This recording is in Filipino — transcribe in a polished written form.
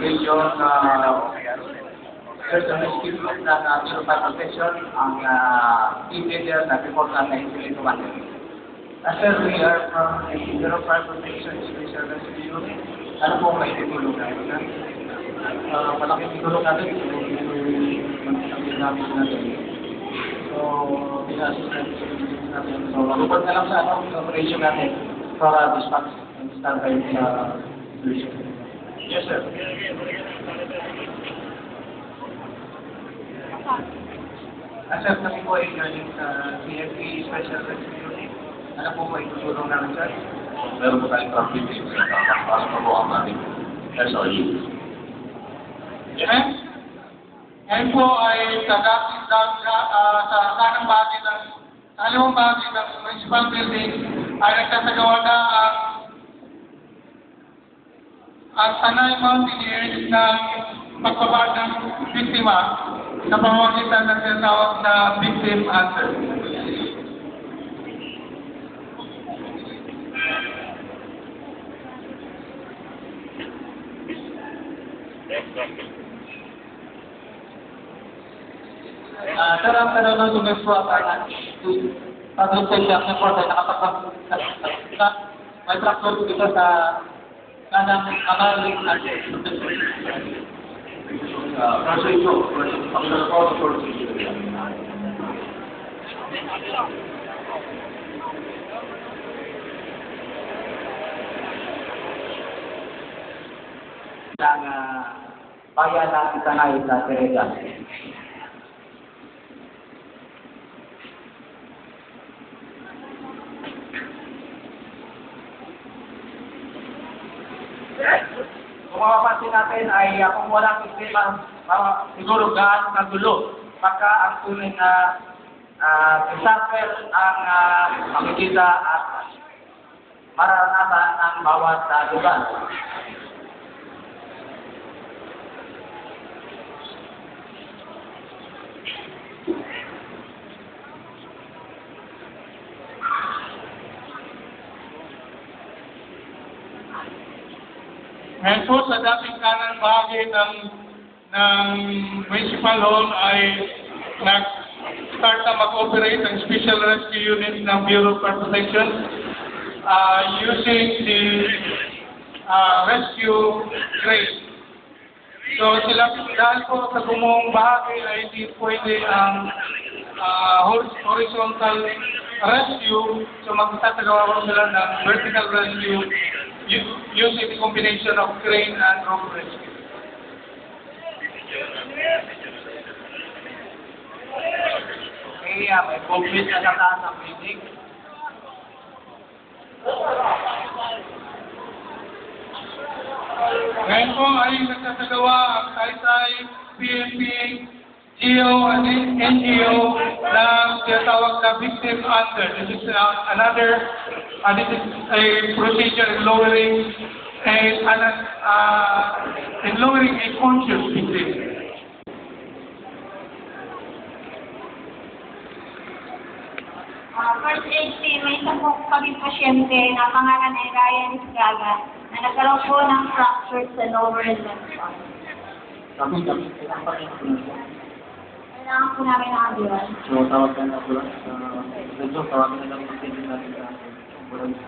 Region Search and Rescue Group ng Bureau of Fire Protection ang team leader na report natin sila tumatin. Sir, we are from the Bureau of Fire Protection Special Rescue Unit. Ano po may tutulong natin? Malaking tulong natin yung namin natin. So, pina-assist natin. So, report na lang sa operation natin para dispatch and start by solution. Yes, sir. Sir, kami po ay galing sa CFP Special Rescue Unit. Ano po ay tutulong namin, sir? Meron po tayong traffic tips na nakapasok na po ang aming SRU. Yes. Ngayon po ay kagapit sa kanang bahagi ng kalimang bahagi ng municipal building ay nagsasagawa na ang Tanay Mountaineers ng pagbaba ng biktima sa pamamagitan ng tinatawag na victim answer. Sir, ang tanong ng po pag-group sa siya ng port ay may tractor dito sa kanang kamaling at ng bayan ng Tanay sa Terega. Kung mapapansin natin ay kung walang sistema, siguro gaano kagulo. Pagka ang tunay na disaster ang makikita at mararanasan ng bawat lugar. Ngayon po sa dating kanan bahagi ng Municipal Hall ay nag-start na mag-operate ang Special Rescue Unit ng Bureau of Fire Protection using the rescue crane. So sila dahil po sa bumuong bahagi ay hindi pwede ang horizontal rescue, so magtatagawa ko sila ng vertical rescue using the combination of crane and rope rescue. Okay, may complete na sa taas ng building. Ngayon po ay nagsasagawa ang Taytay PNP, GO and NGO ng tinatawag na victim answer. This is this is a procedure in lowering a conscious victim. First aid team, may isa po kami pasyente na pangalan ay Ryan Isgaga na nagkaroon po ng fracture sa lower left arm. Kailangan po namin ng ambulance. So, tawag ka na po sa medyo, tawag na lang mag-tindi natin sa ambulance.